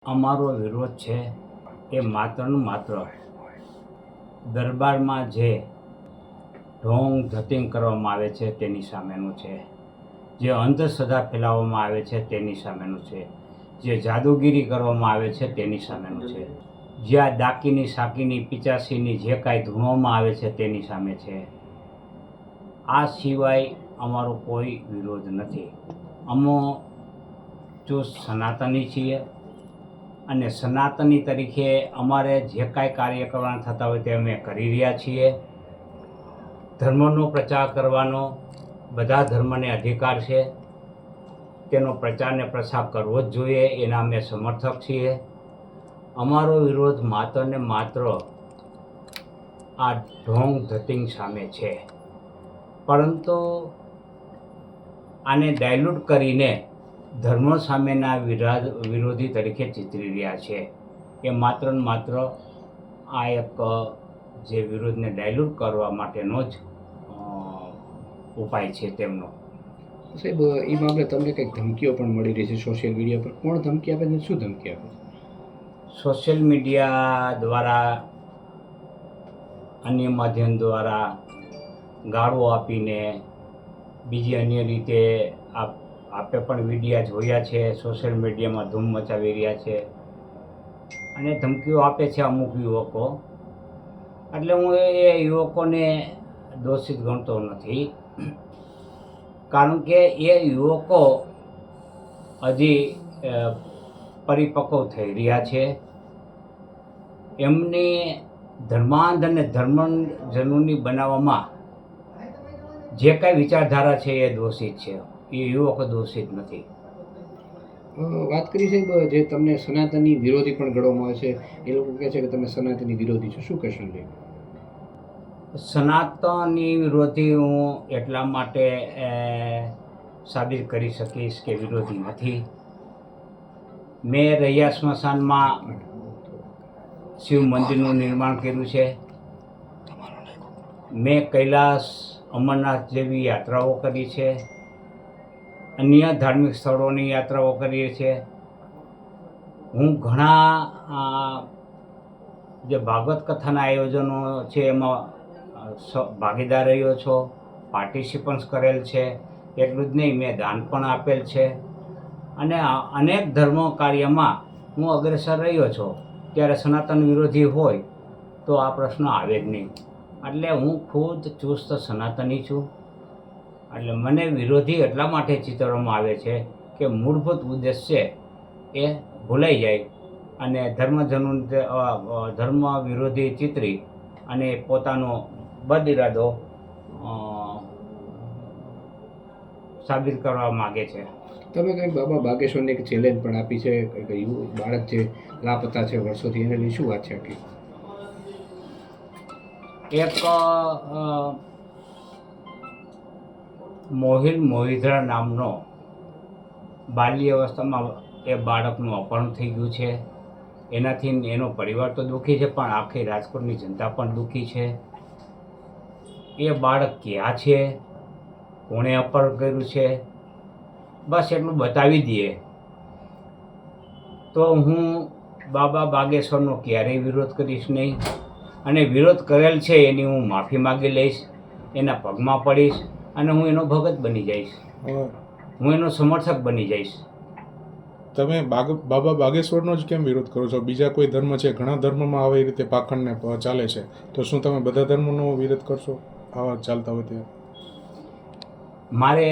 અમારો વિરોધ છે એ માત્ર ને માત્ર દરબારમાં જે ઢોંગ ધતિંગ કરવામાં આવે છે તેની સામેનું છે, જે અંધશ્રદ્ધા ફેલાવવામાં આવે છે તેની સામેનું છે, જે જાદુગીરી કરવામાં આવે છે તેની સામેનું છે, જ્યાં દાકીની સાકીની પિચાસીની જે કાંઈ ધૂણવામાં આવે છે તેની સામે છે. આ સિવાય અમારો કોઈ વિરોધ નથી. અમે ચુસ્ત સનાતની છીએ અને સનાતની તરીકે અમારે જે કાંઈ કાર્ય કરવાના થતા હોય તે અમે કરી રહ્યા છીએ. ધર્મનો પ્રચાર કરવાનો બધા ધર્મને અધિકાર છે, તેનો પ્રચાર ને પ્રસાર કરવો જ જોઈએ, એના અમે સમર્થક છીએ. અમારો વિરોધ માત્ર ને માત્ર આ ઢોંગ ધતિંગ સામે છે, પરંતુ આને ડાયલ્યુટ કરીને ધર્મ સામેના વિરોધી તરીકે ચિતરી રહ્યા છે. એ માત્ર ને માત્ર આ એક જે વિરોધને ડાયલ્યુટ કરવા માટેનો જ ઉપાય છે તેમનો. સાહેબ, એ મામલે તમને કંઈક ધમકીઓ પણ મળી રહી છે સોશિયલ મીડિયા પર. કોણ ધમકી આપે છે, શું ધમકી આપે છે? સોશિયલ મીડિયા દ્વારા, અન્ય માધ્યમ દ્વારા ગાળો આપીને, બીજી અન્ય રીતે આપે પણ વિડીયા જોયા છે, સોશિયલ મીડિયામાં ધૂમ મચાવી રહ્યા છે અને ધમકીઓ આપે છે અમુક યુવકો. એટલે હું એ યુવકોને દોષિત ગણતો નથી, કારણ કે એ યુવકો હજી પરિપક્વ થઈ રહ્યા છે. એમને ધર્માંધ અને ધર્મજનોની બનાવવામાં જે કાંઈ વિચારધારા છે એ દોષિત છે, એ યુવકો દોષિત નથી. વાત કરી સાહેબ, જે તમને સનાતની વિરોધી પણ ગણવામાં આવે છે, એ લોકો કહે છે કે તમે સનાતની વિરોધી છો, શું કહેશો? સનાતની વિરોધી હું એટલા માટે સાબિત કરી શકીશ કે વિરોધી નથી. મેં રૈયા સ્મશાનમાં શિવ મંદિરનું નિર્માણ કર્યું છે. મેં કૈલાસ અમરનાથ જેવી યાત્રાઓ કરી છે, અન્ય ધાર્મિક સ્થળોની યાત્રાઓ કરી છે. હું ઘણા જે ભાગવત કથાના આયોજનો છે એમાં ભાગીદાર રહ્યો છો, પાર્ટિસિપન્સ કરેલ છે. એટલું જ નહીં, મેં દાન પણ આપેલ છે અને અનેક ધર્મ કાર્યમાં હું અગ્રેસર રહ્યો છું. ત્યારે સનાતન વિરોધી હોય તો આ પ્રશ્ન આવે જ નહીં. એટલે હું ખુદ ચુસ્ત સનાતની છું. એટલે મને વિરોધી એટલા માટે ચિતરવામાં આવે છે કે મૂળભૂત ઉદ્દેશ્ય એ ભૂલાઈ જાય અને ધર્મ વિરોધી ચિતરી અને પોતાનો બદઇરાદો સાબિત કરવા માગે છે. તમે કંઈક બાબા બાગેશ્વરને એક ચેલેન્જ પણ આપી છે, કંઈક બાળક જે લાપતા છે વર્ષોથી, એને લઈ શું વાત છે આખી? એક મોહિલ મોહિદ્રા નામનો બાલ્ય અવસ્થામાં એ બાળકનું અપહરણ થઈ ગયું છે. એનાથી એનો પરિવાર તો દુઃખી છે, પણ આખી રાજકોટની જનતા પણ દુઃખી છે. એ બાળક ક્યાં છે, કોણે અપહરણ કર્યું છે, બસ એટલું બતાવી દઈએ તો હું બાબા બાગેશ્વરનો ક્યારેય વિરોધ કરીશ નહીં. અને વિરોધ કરેલ છે એની હું માફી માગી લઈશ, એના પગમાં પડીશ અને હું એનો ભગત બની જઈશ, હું એનો સમર્થક બની જઈશ. તમે બાબા બાગેશ્વરનો જ કેમ વિરોધ કરો છો? બીજા કોઈ ધર્મ છે, ઘણા ધર્મમાં આવી રીતે પાખંડને ચાલે છે, તો શું તમે બધા ધર્મોનો વિરોધ કરશો આવા ચાલતા હોય ત્યારે? મારે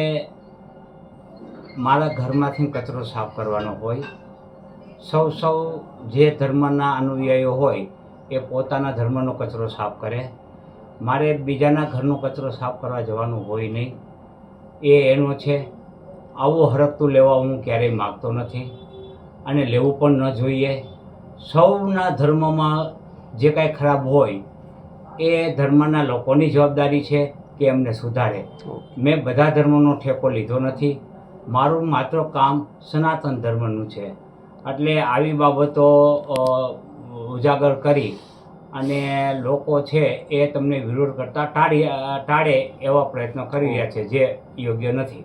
મારા ઘરમાંથી કચરો સાફ કરવાનો હોય. સૌ જે ધર્મના અનુયાયીઓ હોય એ પોતાના ધર્મનો કચરો સાફ કરે. મારે બીજાના ઘરનો કચરો સાફ કરવા જવાનું હોય નહીં, એ એનો છે. આવું હરખતું લેવા હું ક્યારેય માગતો નથી અને લેવું પણ ન જોઈએ. સૌના ધર્મમાં જે કાંઈ ખરાબ હોય એ ધર્મના લોકોની જવાબદારી છે કે એમને સુધારે. મેં બધા ધર્મનો ઠેકો લીધો નથી. મારું માત્ર કામ સનાતન ધર્મનું છે. એટલે આવી બાબતો ઉજાગર કરી અને લોકો છે એ તમને વિરોધ કરતા ટાળે એવા પ્રયત્નો કરી રહ્યા છે, જે યોગ્ય નથી.